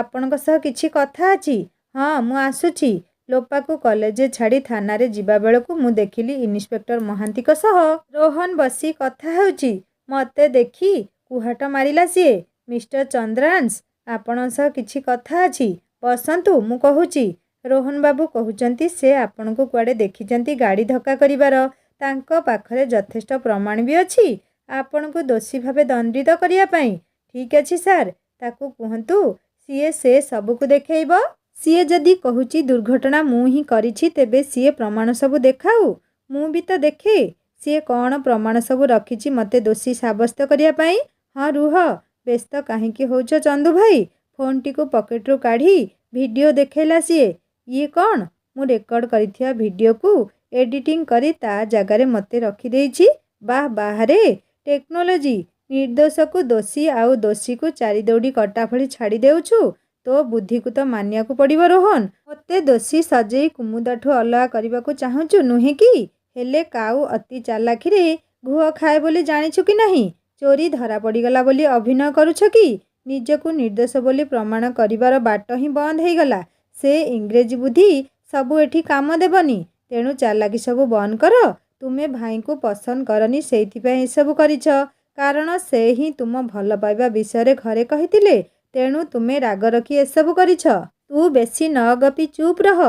ଆପଣଙ୍କ ସହ କିଛି କଥା ଅଛି। ହଁ, ମୁଁ ଆସୁଛି। ଲୋପାକୁ କଲେଜ ଛାଡ଼ି ଥାନାରେ ଯିବା ବେଳକୁ ମୁଁ ଦେଖିଲି ଇନ୍ସପେକ୍ଟର ମହାନ୍ତିଙ୍କ ସହ ରୋହନ ବସି କଥା ହେଉଛି। ମୋତେ ଦେଖି କୁହାଟ ମାରିଲା ସିଏ। ମିଷ୍ଟର ଚନ୍ଦ୍ରାଂଶ, ଆପଣଙ୍କ ସହ କିଛି କଥା ଅଛି। ବସନ୍ତୁ, ମୁଁ କହୁଛି। ରୋହନ ବାବୁ କହୁଛନ୍ତି ସେ ଆପଣଙ୍କୁ କୁଆଡ଼େ ଦେଖିଛନ୍ତି ଗାଡ଼ି ଧକ୍କା କରିବାର। ତାଙ୍କ ପାଖରେ ଯଥେଷ୍ଟ ପ୍ରମାଣ ବି ଅଛି ଆପଣଙ୍କୁ ଦୋଷୀ ଭାବେ ଦଣ୍ଡିତ କରିବା ପାଇଁ। ଠିକ୍ ଅଛି ସାର୍, ତାକୁ କୁହନ୍ତୁ ସିଏ ସେ ସବୁକୁ ଦେଖେଇବ। ସିଏ ଯଦି କହୁଛି ଦୁର୍ଘଟଣା ମୁଁ ହିଁ କରିଛି, ତେବେ ସିଏ ପ୍ରମାଣ ସବୁ ଦେଖାଉ। ମୁଁ ବି ତ ଦେଖେ ସିଏ କ'ଣ ପ୍ରମାଣ ସବୁ ରଖିଛି ମୋତେ ଦୋଷୀ ସାବ୍ୟସ୍ତ କରିବା ପାଇଁ। ହଁ ରୁହ, ବ୍ୟସ୍ତ କାହିଁକି ହେଉଛ ଚନ୍ଦୁ ଭାଇ? ଫୋନ୍ଟିକୁ ପକେଟରୁ କାଢ଼ି ଭିଡ଼ିଓ ଦେଖେଇଲା ସିଏ। ଇଏ କ'ଣ? ମୁଁ ରେକର୍ଡ଼ କରିଥିବା ଭିଡ଼ିଓକୁ ଏଡ଼ିଟିଂ କରି ତା ଜାଗାରେ ମୋତେ ରଖିଦେଇଛି। ବାଃ ବାହାରେ ଟେକ୍ନୋଲୋଜି। ନିର୍ଦ୍ଦୋଷକୁ ଦୋଷୀ ଆଉ ଦୋଷୀକୁ ଚାରି ଦୌଡ଼ି କଟା ଭଳି ଛାଡ଼ି ଦେଉଛୁ। ତୋ ବୁଦ୍ଧିକୁ ତ ମାନିବାକୁ ପଡ଼ିବ ରୋହନ। ମୋତେ ଦୋଷୀ ସଜେଇ କୁମୁଦାଠୁ ଅଲଗା କରିବାକୁ ଚାହୁଁଛୁ ନୁହେଁ କି? ହେଲେ କାଉ ଅତି ଚାଲାଖିରେ ଘୁଅ ଖାଏ ବୋଲି ଜାଣିଛୁ କି ନାହିଁ? ଚୋରି ଧରା ପଡ଼ିଗଲା ବୋଲି ଅଭିନୟ କରୁଛ କି? ନିଜକୁ ନିର୍ଦ୍ଦୋଷ ବୋଲି ପ୍ରମାଣ କରିବାର ବାଟ ହିଁ ବନ୍ଦ ହେଇଗଲା। ସେ ଇଂରେଜୀ ବୁଦ୍ଧି ସବୁ ଏଠି କାମ ଦେବନି। ତେଣୁ ଚାଲାକି ସବୁ ବନ୍ଦ କର। ତୁମେ ଭାଇଙ୍କୁ ପସନ୍ଦ କରନି, ସେଇଥିପାଇଁ ଏସବୁ କରିଛ। କାରଣ ସେ ହିଁ ତୁମ ଭଲ ପାଇବା ବିଷୟରେ ଘରେ କହିଥିଲେ। ତେଣୁ ତୁମେ ରାଗ ରଖି ଏସବୁ କରିଛ। ତୁ ବେଶୀ ନ ଗପି ଚୁପ୍ ରହ।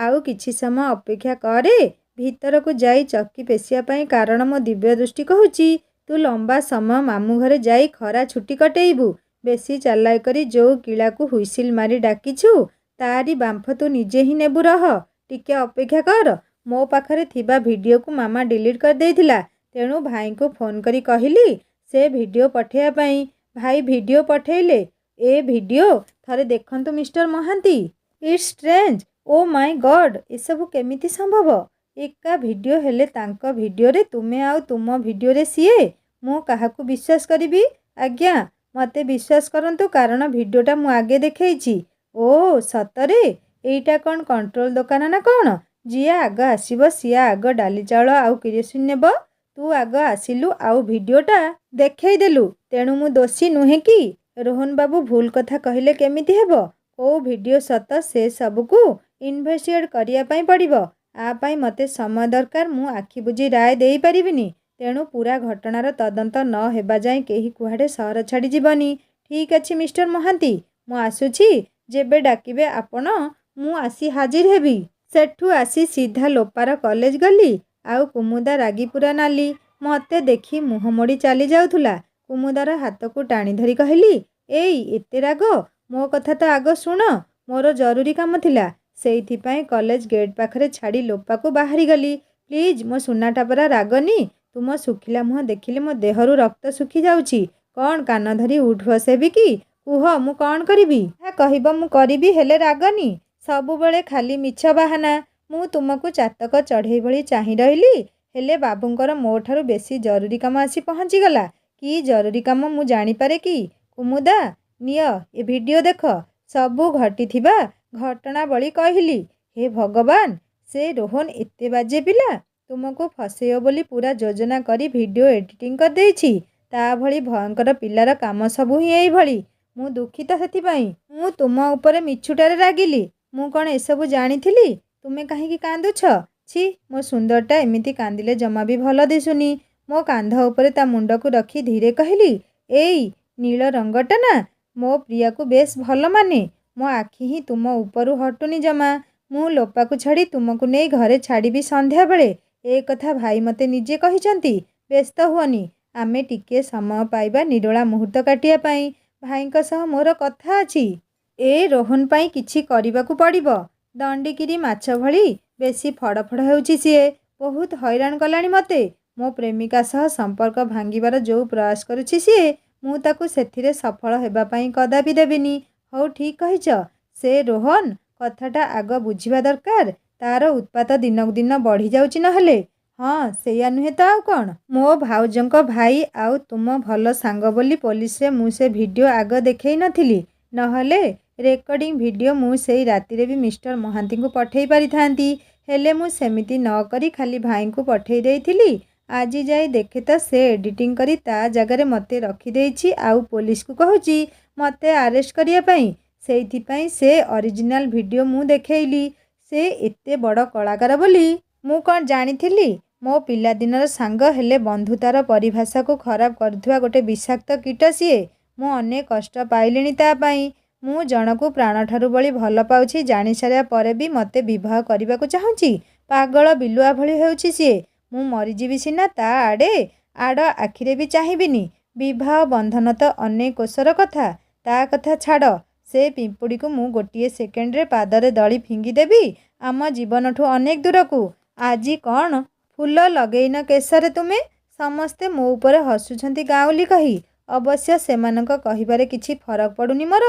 ଆଉ କିଛି ସମୟ ଅପେକ୍ଷା କରେ। ଭିତରକୁ ଯାଇ ଚକି ପେଶିବା ପାଇଁ, କାରଣ ମୋ ଦିବ୍ୟ ଦୃଷ୍ଟି କହୁଛି ତୁ ଲମ୍ବା ସମୟ ମାମୁଁ ଘରେ ଯାଇ ଖରା ଛୁଟି କଟେଇବୁ। ବେଶୀ ଚାଲାକି କରି ଯୋଉ କିଳାକୁ ହୁଇସିଲ୍ ମାରି ଡାକିଛୁ, ତାରି ବାମ୍ଫ ତୁ ନିଜେ ହିଁ ନେବୁ। ରହ, ଟିକେ ଅପେକ୍ଷା କର। ମୋ ପାଖରେ ଥିବା ଭିଡ଼ିଓକୁ ମାମା ଡିଲିଟ୍ କରିଦେଇଥିଲା। ତେଣୁ ଭାଇଙ୍କୁ ଫୋନ୍ କରି କହିଲି ସେ ଭିଡ଼ିଓ ପଠେଇବା ପାଇଁ। ଭାଇ ଭିଡ଼ିଓ ପଠେଇଲେ। ଏ ଭିଡ଼ିଓ ଥରେ ଦେଖନ୍ତୁ mister Mohanty. It's strange. Oh my God, ଏସବୁ କେମିତି ସମ୍ଭବ? ଏକା ଭିଡ଼ିଓ ହେଲେ ତାଙ୍କ ଭିଡ଼ିଓରେ ତୁମେ ଆଉ ତୁମ ଭିଡ଼ିଓରେ ସିଏ। ମୁଁ କାହାକୁ ବିଶ୍ୱାସ କରିବି? ଆଜ୍ଞା, ମୋତେ ବିଶ୍ୱାସ କରନ୍ତୁ, କାରଣ ଭିଡ଼ିଓଟା ମୁଁ ଆଗେ ଦେଖେଇଛି। ଓଃ ସତରେ? ଏଇଟା କ'ଣ କଣ୍ଟ୍ରୋଲ ଦୋକାନ ନା କ'ଣ? ଯିଏ ଆଗ ଆସିବ ସିଏ ଆଗ ଡାଲି ଚାଉଳ ଆଉ କିରୋସିନ ନେବ। ତୁ ଆଗ ଆସିଲୁ ଆଉ ଭିଡ଼ିଓଟା ଦେଖେଇଦେଲୁ। ତେଣୁ ମୁଁ ଦୋଷୀ ନୁହେଁ କି? ରୋହନ ବାବୁ ଭୁଲ କଥା କହିଲେ କେମିତି ହେବ? କୋଉ ଭିଡ଼ିଓ ସତ ସେ ସବୁକୁ ଇନଭେଷ୍ଟିଗେଟ୍ କରିବା ପାଇଁ ପଡ଼ିବ। ଆ ପାଇଁ ମୋତେ ସମୟ ଦରକାର। ମୁଁ ଆଖି ବୁଜି ରାୟ ଦେଇପାରିବିନି। ତେଣୁ ପୂରା ଘଟଣାର ତଦନ୍ତ ନ ହେବା ଯାଏ କେହି କୁଆଡ଼େ ସହର ଛାଡ଼ି ଯିବନି। ଠିକ୍ ଅଛି ମିଷ୍ଟର ମହାନ୍ତି, ମୁଁ ଆସୁଛି। ଯେବେ ଡାକିବେ ଆପଣ, ମୁଁ ଆସି ହାଜିର ହେବି। ସେଠୁ ଆସି ସିଧା ଲୋପାର କଲେଜ ଗଲି। ଆଉ କୁମୁଦା ରାଗି ପୁରା ନାଲି। ମୋତେ ଦେଖି ମୁହଁ ମୋଡ଼ି ଚାଲି ଯାଉଥିଲା। କୁମୁଦାର ହାତକୁ ଟାଣି ଧରି କହିଲି, ଏଇ ଏତେ ରାଗ? ମୋ କଥା ତ ଆଗ ଶୁଣ। ମୋର ଜରୁରୀ କାମ ଥିଲା, ସେଇଥିପାଇଁ କଲେଜ ଗେଟ୍ ପାଖରେ ଛାଡ଼ି ଲୋପାକୁ ବାହାରିଗଲି। ପ୍ଲିଜ୍ ମୋ ସୁନାଟା ପରା, ରାଗନି। ତୁମ ଶୁଖିଲା ମୁହଁ ଦେଖିଲେ ମୋ ଦେହରୁ ରକ୍ତ ଶୁଖି ଯାଉଛି। କ'ଣ କାନ ଧରି ଉଠ୍ ବସ୍ ହେବି କି? କୁହ, ମୁଁ କ'ଣ କରିବି? ଯାହା କହିବ ମୁଁ କରିବି, ହେଲେ ରାଗନି। ସବୁବେଳେ ଖାଲି ମିଛ ବାହାନା। ମୁଁ ତୁମକୁ ଚାତକ ଚଢ଼େଇ ଭଳି ଚାହିଁ ରହିଲି, ହେଲେ ବାବୁଙ୍କର ମୋ ଠାରୁ ବେଶୀ ଜରୁରୀ କାମ ଆସି ପହଞ୍ଚିଗଲା। କି ଜରୁରୀ କାମ ମୁଁ ଜାଣିପାରେ କି? କୁମୁଦା, ନିଅ ଏ ଭିଡ଼ିଓ ଦେଖ। ସବୁ ଘଟିଥିବା ଘଟଣାବଳୀ କହିଲି। ହେ ଭଗବାନ, ସେ ରୋହନ ଏତେ ବାଜେ ପିଲା। ତୁମକୁ ଫସେଇବ ବୋଲି ପୂରା ଯୋଜନା କରି ଭିଡ଼ିଓ ଏଡ଼ିଟିଂ କରିଦେଇଛି। ତା ଭଳି ଭୟଙ୍କର ପିଲାର କାମ ସବୁ ହିଁ ଏଇଭଳି। ମୁଁ ଦୁଃଖିତ ସେଥିପାଇଁ। ମୁଁ ତୁମ ଉପରେ ମିଛୁଟାରେ ରାଗିଲି। ମୁଁ କ'ଣ ଏସବୁ ଜାଣିଥିଲି? ତୁମେ କାହିଁକି କାନ୍ଦୁଛ? ଛି, ମୋ ସୁନ୍ଦରଟା ଏମିତି କାନ୍ଦିଲେ ଜମା ବି ଭଲ ଦିଶୁନି। ମୋ କାନ୍ଧ ଉପରେ ତା ମୁଣ୍ଡକୁ ରଖି ଧୀରେ କହିଲି, ଏଇ ନୀଳ ରଙ୍ଗଟା ନା ମୋ ପ୍ରିୟାକୁ ବେଶ୍ ଭଲ ମାନେ। ମୋ ଆଖି ହିଁ ତୁମ ଉପରୁ ହଟୁନି ଜମା। ମୁଁ ଲୋପାକୁ ଛାଡ଼ି ତୁମକୁ ନେଇ ଘରେ ଛାଡ଼ିବି ସନ୍ଧ୍ୟାବେଳେ। ଏ କଥା ଭାଇ ମୋତେ ନିଜେ କହିଛନ୍ତି। ବ୍ୟସ୍ତ ହୁଅନି, आमे टिके समय पाइबा निरोला मुहूर्त काटिया पाई। भाईଙ୍କ सह मोर कथा अछि। ए रोहन पाई किछि करिबाकू पड़िबो। दंडिकिरी माछ भଳି बेसी फड़फड़ हेउछि सिए। बहुत हैरान कलाणी मते। मो प्रेमिका सह संपर्क भांगिबार जो प्रयास करुछि सिए मु ताकू सेथिरे सफल हेबा पाई कदापि देबिनी। हौ ठीक कहिछ। से रोहन कथाटा आग बुझिबा दरकार। तार उत्पात दिनकु दिन बढ़ी जाउछि नहेले। हाँ सेया नुहे तो आउ कौन। मो भाउजंक भाई आउ तुम भल सांग बोली पुलिस रे मु से वीडियो आग देखेई नथिली। नहले रेकर्डिंग वीडियो मु सेई रातिरे भी मिस्टर महांती को पठेई पारि थांती। हेले मु सेमिति न करी खाली भाई को पठेई देइथिली। आजी जाई देखे तो से एडिटिंग करी ता जगारे मते रखी देइछि आउ पुलिस को कहूछि मते अरेस्ट करिया पाई। सेइथिपाई से ओरिजिनल वीडियो मु देखेइली। से एते बड़ कलाकार बोली मु कौन जानिथिली। मो पिला दिनर सांग हेले बंधुतार परिभाषा को खराब करथुवा गोटे विषाक्त कीट सीए। मु अनेक कष्ट पाइलिनी ता पाई। मु जनकू प्राण ठारू बळी भल पाउछि जानि सारिया परे भी मते विवाह करबाकू चाहुछि। पागल बिलुआ भली हेउछि सीए। मु मरिजीबि सिना ता आड़ आखिरे भी चाहिबिनी। विवाह बंधन तो अनेक कोसर कथा। ता कथा छाड़। से पिंपुड़ी को मु गोटिए सेकेंड रे पादरे दली फिंगी देबी आम जीवनठू अनेक दूरकू। आजी कौन फूल लगेइन केसरे तुमे। समस्ते मो उपरे हसुछंती गाउली कही। अवश्य सेमानक कहिबारे किछि फरक पड़ुनी मोर।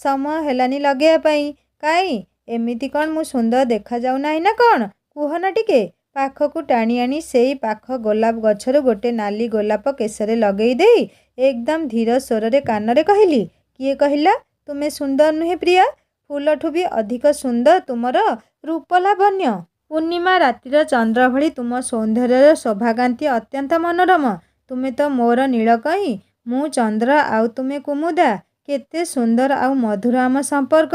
समय हेलानी लगेया पाई। काई एमिति कौन मु सुंदर देखा जाऊ नाही ना कौन कुहना टिके। पाखकू टाणी आनी सेई पाख गोलाप गछरु गोटे नाली गोलाप केसरे लगेई देई एकदम धीर स्वर रे कान रे कहिली किए कहिला तुमे सुंदर नुहे प्रिया। फूलठू भी अधिक सुंदर तुमर रूप लावण्य। पूर्णिमा रातिर चंद्र भली तुम सौंदर्यर शोभाकांति अत्यंत मनोरम। तुमे तो मोर नीलकई मु चंद्र आउ तुमे कुमुदा। केते सुंदर आउ मधुर आम संपर्क।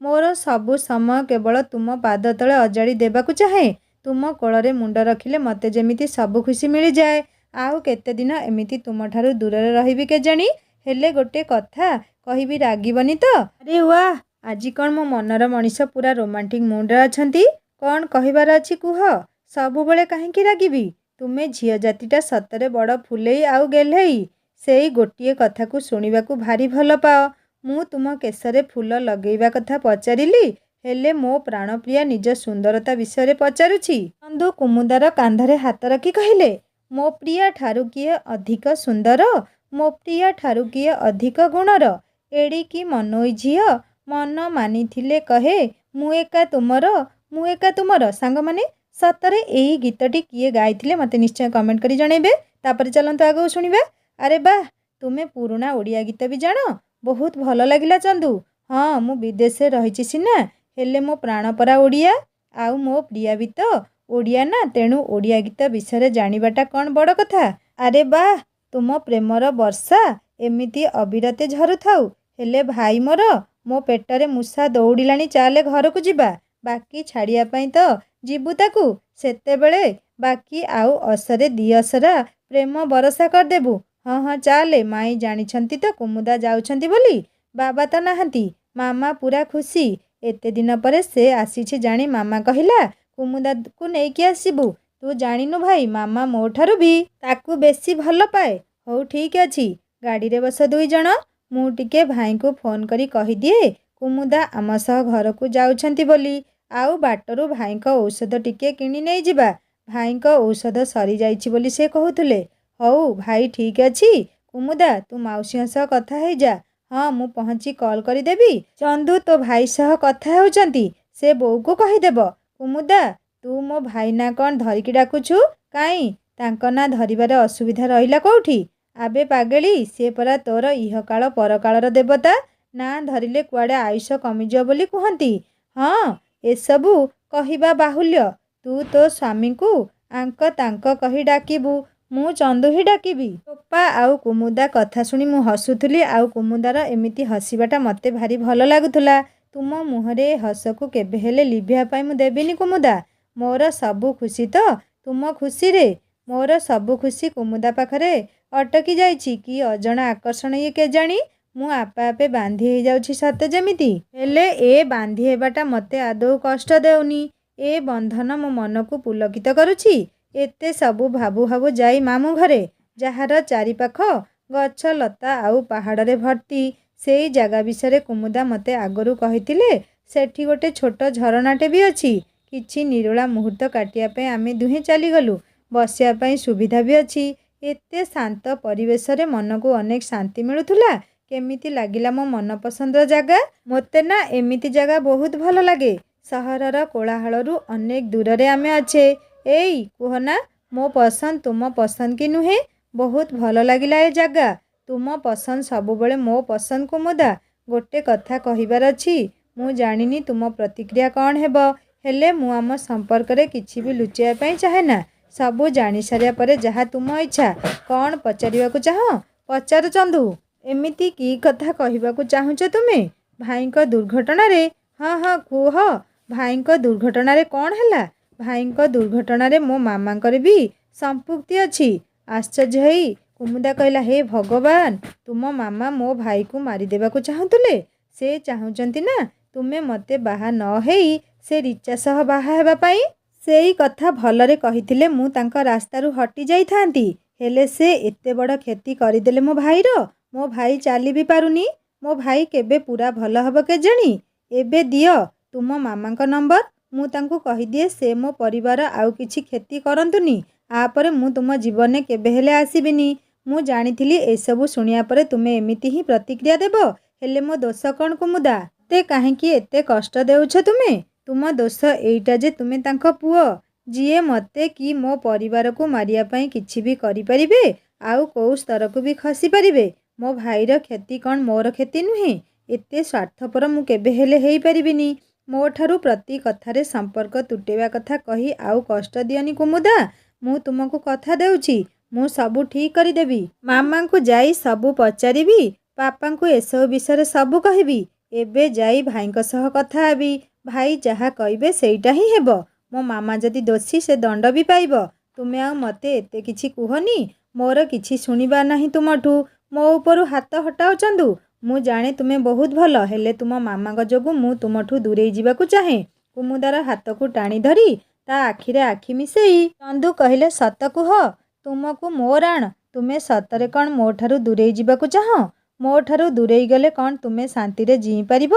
मोर सबु समय केवल तुम पाद तले अजाड़ी देबाकू चाहे। तुम कोଳରେ मुंड रखिले मते जेमिति सबु खुशी मिली जाए। आउ केते दिन एमिति तुम ठारू दूररे रहिबी केजाणी। हेले गोटे कथा कहिबी रागिबनी तो। अरे वाह आजी कौन मो मनर मनीष पूरा रोमांटिक मुंड रे अछंती। कौन कहिबार अछि कुह। सबुबळे काहेकि रागिबी। तुमे झियो जातिटा सतरे बड़ फुलेई आउ गेल्हेई। सेई गोटिए कथा को सुनिबाकू भारी भल पाओ। मु तुम केसरे फूल लगेइबा कथा पचारिली हेले मो प्राणप्रिया निज सुंदरता विषय पचारुछि। बंधु कुमुदार कांधरे हाथ रखी कहिले मो प्रिया ठारू किए अधिक सुंदर। मो प्रिया ठारू किए अधिक गुणर। एड़िकी मनोई झियो मन मानिथिले कहे मु एका तुमर सांग माने सतरे एही गीतटी किए गाइथिले मते निश्चय कमेंट करी जणेबे। तापर चलंतु आगो सुनिबा। अरे वाह तुमे पुराना ओडिया गीत भी जानो। बहुत भल लागिला चंदू। हाँ मु विदेश रहिछि सिना हेले मो प्राणपरा ओडिया आउ मो प्रिया भी तो ओडिया ना तेणु ओडिया गीत विषय जानिबाटा कौन बड़ कथा। अरे वाह तुम प्रेमर वर्षा एमिति अविरते झरुथाउ। हेले भाई मोर मो पेटरे मूषा दौड़िलाणी चाले घर को जिबा। बाकी छाड़िया पाई तो जीबू ताकू सेतेबेले बाकी आउ असरे दिअसरा प्रेम बरसा करदेबू। हाँ हाँ चाले माई जानिछंती तो कुमुदा जाउछंती बोली। बाबा तो नाहंती मामा पूरा खुशी। एते दिन परे से आसीछि जानी मामा कहिला कुमुदा को नेकी आसीबू। तू जानिनु भाई मामा मो ठारू भी ताकू बेसी भल पाए। हौ ठीक अछि गाड़ी रे बस दुई जण। मु टिके भाई को फोन करी कहि दिए कुमुदा आम सह घर को जाउछंती बोली। आउ बाटरू भाई को औषध टिके किनी नै जिबा। भाई को औषध सरी जाइछि बोली से कहूथुले। हौ भाई ठीक अछि कुमुदा तू माउसी सह कथा हे जा। हाँ मु पहुँची कॉल करी देबी। चंदू तो भाई सह कथा हेउचंती से बोऊ को कहिदेब। कुमुदा तू मो भाई ना कौन धरिकी डाकुछु काई तांको ना धरिबारे असुविधा रहिला कोठी। आबे पागेली से परा तोर इहकाल परकालर देवता ना धरिले कुआडे आयुष कमिज बोली कहंती। हाँ एसबू कहिबा बाहुल्य। तू तो स्वामी को आंक तांक कही डाकिबू मु चंदू ही डाकिबी। टोपा आउ कुमुदा कथा शुणी मु हसुथुली आउ कुमुदार एमिति हसिबाटा मते भारी भल लागुथुला। तुम मुहरे हस को केबे हेले लिभिया पाई मु देबिनी कुमुदा। मोर सबु खुशी तो तुम खुशी रे। मोर सबु खुशी कुमुदा पाखरे अटकी जाइछि कि अजणा आकर्षण ये केजाणी। मु आपे आपे बांधी हे जाउछि सते जेमिति। हेले ए बांधी हेबाटा मते आदौ कष्ट देउनी। ए बंधन मो मन को पुलकित करुछि। एते सबु भाबु भाबु जाई मामू घरे ଯାହାର ଚାରିପାଖ ଗଛ ଲତା ଆଉ ପାହାଡ଼ରେ ଭର୍ତ୍ତି। ସେଇ ଜାଗା ବିଷୟରେ କୁମୁଦା ମୋତେ ଆଗରୁ କହିଥିଲେ। ସେଠି ଗୋଟେ ଛୋଟ ଝରଣାଟେ ବି ଅଛି। କିଛି ନିରୋଳା ମୁହୂର୍ତ୍ତ କାଟିବା ପାଇଁ ଆମେ ଦୁହେଁ ଚାଲିଗଲୁ। ବସିବା ପାଇଁ ସୁବିଧା ବି ଅଛି। ଏତେ ଶାନ୍ତ ପରିବେଶରେ ମନକୁ ଅନେକ ଶାନ୍ତି ମିଳୁଥିଲା। କେମିତି ଲାଗିଲା ମୋ ମନପସନ୍ଦର ଜାଗା? ମୋତେ ନା ଏମିତି ଜାଗା ବହୁତ ଭଲ ଲାଗେ। ସହରର କୋଳାହଳରୁ ଅନେକ ଦୂରରେ ଆମେ ଅଛେ। ଏଇ କୁହନା, ମୋ ପସନ୍ଦ ତୁମ ପସନ୍ଦ କି ନୁହେଁ? ବହୁତ ଭଲ ଲାଗିଲା ଏ ଜାଗା। ତୁମ ପସନ୍ଦ ସବୁବେଳେ ମୋ ପସନ୍ଦ କୁମୁଦା। ଗୋଟେ କଥା କହିବାର ଅଛି। ମୁଁ ଜାଣିନି ତୁମ ପ୍ରତିକ୍ରିୟା କ'ଣ ହେବ, ହେଲେ ମୁଁ ଆମ ସମ୍ପର୍କରେ କିଛି ବି ଲୁଚାଇବା ପାଇଁ ଚାହେଁନା। ସବୁ ଜାଣିସାରିବା ପରେ ଯାହା ତୁମ ଇଚ୍ଛା। କ'ଣ ପଚାରିବାକୁ ଚାହଁ ପଚାର ଚନ୍ଦୁ। ଏମିତି କି କଥା କହିବାକୁ ଚାହୁଁଛ ତୁମେ? ଭାଇଙ୍କ ଦୁର୍ଘଟଣାରେ? ହଁ ହଁ କୁହ। ଭାଇଙ୍କ ଦୁର୍ଘଟଣାରେ କ'ଣ ହେଲା? ଭାଇଙ୍କ ଦୁର୍ଘଟଣାରେ ମୋ ମାମାଙ୍କର ବି ସମ୍ପୃକ୍ତି ଅଛି। ଆଶ୍ଚର୍ଯ୍ୟ ହେଇ କୁମୁଦା କହିଲା, ହେ ଭଗବାନ, ତୁମ ମାମା ମୋ ଭାଇକୁ ମାରିଦେବାକୁ ଚାହୁଁଥିଲେ? ସେ ଚାହୁଁଛନ୍ତି ନା ତୁମେ ମୋତେ ବାହା ନ ହେଇ ସେ ରିଚା ସହ ବାହା ହେବା ପାଇଁ? ସେଇ କଥା ଭଲରେ କହିଥିଲେ ମୁଁ ତାଙ୍କ ରାସ୍ତାରୁ ହଟି ଯାଇଥାନ୍ତି। ହେଲେ ସେ ଏତେ ବଡ଼ କ୍ଷତି କରିଦେଲେ ମୋ ଭାଇର। ମୋ ଭାଇ ଚାଲି ବି ପାରୁନି। ମୋ ଭାଇ କେବେ ପୁରା ଭଲ ହେବ କେଜାଣି? ଏବେ ଦିଅ ତୁମ ମାମାଙ୍କ ନମ୍ବର। ମୁଁ ତାଙ୍କୁ କହିଦିଏ ସେ ମୋ ପରିବାର ଆଉ କିଛି କ୍ଷତି କରନ୍ତୁନି। ଆପରେ ମୁଁ ତୁମ ଜୀବନରେ କେବେ ହେଲେ ଆସିବିନି। ମୁଁ ଜାଣିଥିଲି ଏସବୁ ଶୁଣିବା ପରେ ତୁମେ ଏମିତି ହିଁ ପ୍ରତିକ୍ରିୟା ଦେବ। ହେଲେ ମୋ ଦୋଷ କ'ଣ କୁମୁଦା? ମୋତେ କାହିଁକି ଏତେ କଷ୍ଟ ଦେଉଛ ତୁମେ? ତୁମ ଦୋଷ ଏଇଟା ଯେ ତୁମେ ତାଙ୍କ ପୁଅ, ଯିଏ ମୋତେ କି ମୋ ପରିବାରକୁ ମାରିବା ପାଇଁ କିଛି ବି କରିପାରିବେ, ଆଉ କେଉଁ ସ୍ତରକୁ ବି ଖସିପାରିବେ। ମୋ ଭାଇର କ୍ଷତି କ'ଣ ମୋର କ୍ଷତି ନୁହେଁ? ଏତେ ସ୍ୱାର୍ଥପର ମୁଁ କେବେ ହେଲେ ହେଇପାରିବିନି। ମୋ ଠାରୁ ପ୍ରତି କଥାରେ ସମ୍ପର୍କ ତୁଟେଇବା କଥା କହି ଆଉ କଷ୍ଟ ଦିଅନି କୁମୁଦା। ମୁଁ ତୁମକୁ କଥା ଦେଉଛି, ମୁଁ ସବୁ ଠିକ୍ କରିଦେବି। ମାମାଙ୍କୁ ଯାଇ ସବୁ ପଚାରିବି, ବାପାଙ୍କୁ ଏସବୁ ବିଷୟରେ ସବୁ କହିବି। ଏବେ ଯାଇ ଭାଇଙ୍କ ସହ କଥା ହେବି। ଭାଇ ଯାହା କହିବେ ସେଇଟା ହିଁ ହେବ। ମୋ ମାମା ଯଦି ଦୋଷୀ ସେ ଦଣ୍ଡ ବି ପାଇବ। ତୁମେ ଆଉ ମୋତେ ଏତେ କିଛି କୁହନି। ମୋର କିଛି ଶୁଣିବାର ନାହିଁ ତୁମଠୁ। ମୋ ଉପରୁ ହାତ ହଟାଅ ଚନ୍ଦୁ। ମୁଁ ଜାଣେ ତୁମେ ବହୁତ ଭଲ, ହେଲେ ତୁମ ମାମାଙ୍କ ଯୋଗୁଁ ମୁଁ ତୁମଠୁ ଦୂରେଇ ଯିବାକୁ ଚାହେଁ। କୁମୁଦାର ହାତକୁ ଟାଣି ଧରି ତା ଆଖିରେ ଆଖି ମିଶେଇ ଚନ୍ଦୁ କହିଲେ, ସତ କୁହ, ତୁମକୁ ମୋ ରାଣ, ତୁମେ ସତରେ କ'ଣ ମୋ ଠାରୁ ଦୂରେଇ ଯିବାକୁ ଚାହଁ? ମୋ ଠାରୁ ଦୂରେଇ ଗଲେ କ'ଣ ତୁମେ ଶାନ୍ତିରେ ଜୀଇ ପାରିବ?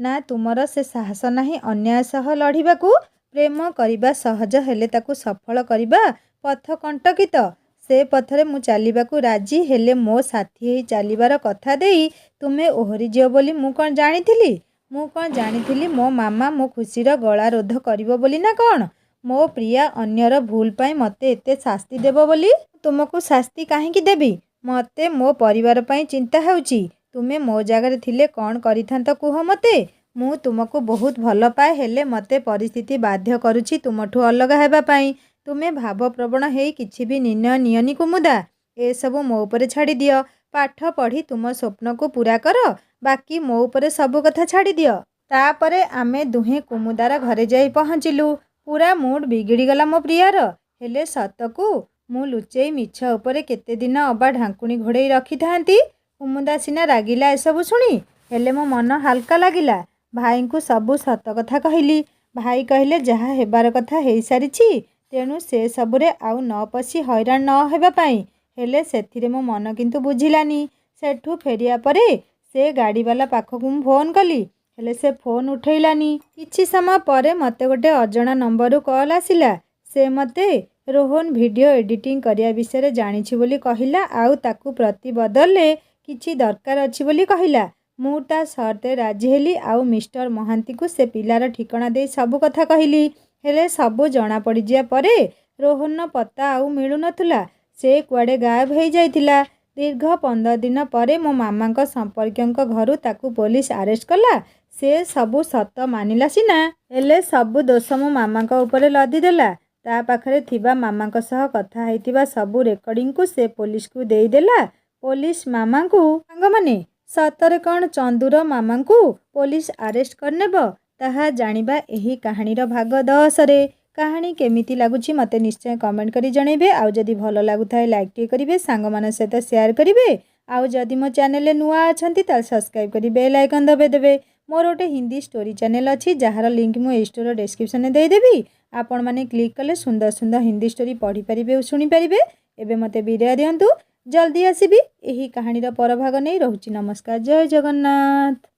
ନା ତୁମର ସେ ସାହସ ନାହିଁ ଅନ୍ୟାୟ ସହ ଲଢ଼ିବାକୁ? ପ୍ରେମ କରିବା ସହଜ, ହେଲେ ତାକୁ ସଫଳ କରିବା ପଥ କଣ୍ଟକିତ। ସେ ପଥରେ ମୁଁ ଚାଲିବାକୁ ରାଜି, ହେଲେ ମୋ ସାଥୀ ହେଇ ଚାଲିବାର କଥା ଦେଇ ତୁମେ ଓହରିଯିବ ବୋଲି ମୁଁ କ'ଣ ଜାଣିଥିଲି? ମୁଁ କ'ଣ ଜାଣିଥିଲି ମୋ ମାମା ମୋ ଖୁସିର ଗଳା ରୋଧ କରିବ ବୋଲି ନା କ'ଣ? ମୋ ପ୍ରିୟା ଅନ୍ୟର ଭୁଲ ପାଇଁ ମୋତେ ଏତେ ଶାସ୍ତି ଦେବ ବୋଲି? ତୁମକୁ ଶାସ୍ତି କାହିଁକି ଦେବି? ମୋତେ ମୋ ପରିବାର ପାଇଁ ଚିନ୍ତା ହେଉଛି। ତୁମେ ମୋ ଜାଗାରେ ଥିଲେ କ'ଣ କରିଥାନ୍ତ କୁହ ମୋତେ? ମୁଁ ତୁମକୁ ବହୁତ ଭଲ ପାଏ, ହେଲେ ମୋତେ ପରିସ୍ଥିତି ବାଧ୍ୟ କରୁଛି ତୁମଠୁ ଅଲଗା ହେବା ପାଇଁ। ତୁମେ ଭାବପ୍ରବଣ ହେଇ କିଛି ବି ନିର୍ଣ୍ଣୟ ନିଅନି କୁମୁଦା। ଏସବୁ ମୋ ଉପରେ ଛାଡ଼ିଦିଅ। ପାଠ ପଢ଼ି ତୁମ ସ୍ୱପ୍ନକୁ ପୂରା କର। ବାକି ମୋ ଉପରେ ସବୁ କଥା ଛାଡ଼ିଦିଅ। ତାପରେ ଆମେ ଦୁହେଁ କୁମୁଦାର ଘରେ ଯାଇ ପହଞ୍ଚିଲୁ। ପୁରା ମୁଡ୍ ବିଗିଡ଼ିଗଲା ମୋ ପ୍ରିୟାର। ହେଲେ ସତକୁ ମୁଁ ଲୁଚେଇ ମିଛ ଉପରେ କେତେଦିନ ଅବା ଢାଙ୍କୁଣୀ ଘୋଡ଼େଇ ରଖିଥାନ୍ତି। କୁମୁଦା ସିନା ରାଗିଲା ଏସବୁ ଶୁଣି, ହେଲେ ମୋ ମନ ହାଲକା ଲାଗିଲା। ଭାଇଙ୍କୁ ସବୁ ସତ କଥା କହିଲି। ଭାଇ କହିଲେ ଯାହା ହେବାର କଥା ହେଇସାରିଛି, ତେଣୁ ସେ ସବୁରେ ଆଉ ନ ପଶି ହଇରାଣ ନ ହେବା ପାଇଁ। ହେଲେ ସେଥିରେ ମୋ ମନ କିନ୍ତୁ ବୁଝିଲାନି। ସେଠୁ ଫେରିବା ପରେ ସେ ଗାଡ଼ିବାଲା ପାଖକୁ ମୁଁ ଫୋନ୍ କଲି, ହେଲେ ସେ ଫୋନ୍ ଉଠେଇଲାନି। କିଛି ସମୟ ପରେ ମୋତେ ଗୋଟେ ଅଜଣା ନମ୍ବରରୁ କଲ୍ ଆସିଲା। ସେ ମୋତେ ରୋହନ ଭିଡ଼ିଓ ଏଡ଼ିଟିଂ କରିବା ବିଷୟରେ ଜାଣିଛି ବୋଲି କହିଲା, ଆଉ ତାକୁ ପ୍ରତି ବଦଳରେ କିଛି ଦରକାର ଅଛି ବୋଲି କହିଲା। ମୁଁ ତା ସର୍ତ୍ତରେ ରାଜି ହେଲି, ଆଉ ମିଷ୍ଟର ମହାନ୍ତିଙ୍କୁ ସେ ପିଲାର ଠିକଣା ଦେଇ ସବୁ କଥା କହିଲି। ହେଲେ ସବୁ ଜଣାପଡ଼ିଯିବା ପରେ ରୋହନର ପତ୍ତା ଆଉ ମିଳୁନଥିଲା। ସେ କୁଆଡ଼େ ଗାୟବ ହେଇଯାଇଥିଲା। ଦୀର୍ଘ 15 ଦିନ ପରେ ମୋ ମାମାଙ୍କ ସମ୍ପର୍କୀୟଙ୍କ ଘରୁ ତାକୁ ପୋଲିସ ଆରେଷ୍ଟ କଲା। ସେ ସବୁ ସତ ମାନିଲା ସିନା, ହେଲେ ସବୁ ଦୋଷ ମୋ ମାମାଙ୍କ ଉପରେ ଲଦିଦେଲା। ତା ପାଖରେ ଥିବା ମାମାଙ୍କ ସହ କଥା ହେଇଥିବା ସବୁ ରେକର୍ଡ଼ିଂକୁ ସେ ପୋଲିସକୁ ଦେଇଦେଲା। ପୋଲିସ ମାମାଙ୍କୁ ସାଙ୍ଗମାନେ, ସତରେ କ'ଣ ଚନ୍ଦୁର ମାମାଙ୍କୁ ପୋଲିସ ଆରେଷ୍ଟ କରିନେବ? ତାହା ଜାଣିବା ଏହି କାହାଣୀର ଭାଗ 10ରେ। କାହାଣୀ କେମିତି ଲାଗୁଛି ମୋତେ ନିଶ୍ଚୟ କମେଣ୍ଟ କରି ଜଣାଇବେ। ଆଉ ଯଦି ଭଲ ଲାଗୁଥାଏ ଲାଇକ୍ ଟିକେ କରିବେ, ସାଙ୍ଗମାନଙ୍କ ସହିତ ସେୟାର କରିବେ। ଆଉ ଯଦି ମୋ ଚ୍ୟାନେଲରେ ନୂଆ ଅଛନ୍ତି ତାହେଲେ ସବସ୍କ୍ରାଇବ୍ କରି ବେଲ୍ ଆଇକନ୍ ଦବାଇଦେବେ। ମୋର ଗୋଟେ ହିନ୍ଦୀ ଷ୍ଟୋରି ଚ୍ୟାନେଲ ଅଛି, ଯାହାର ଲିଙ୍କ୍ ମୁଁ ଏହି ଷ୍ଟୋରିର ଡେସ୍କ୍ରିପସନରେ ଦେଇଦେବି। ଆପଣମାନେ କ୍ଲିକ୍ କଲେ ସୁନ୍ଦର ସୁନ୍ଦର ହିନ୍ଦୀ ଷ୍ଟୋରି ପଢ଼ିପାରିବେ ଓ ଶୁଣିପାରିବେ। ଏବେ ମୋତେ ବିଦାୟ ଦିଅନ୍ତୁ। ଜଲ୍ଦି ଆସିବି। ଏହି କାହାଣୀର ପରଭାଗ ନେଇ ରହୁଛି। ନମସ୍କାର। ଜୟ ଜଗନ୍ନାଥ।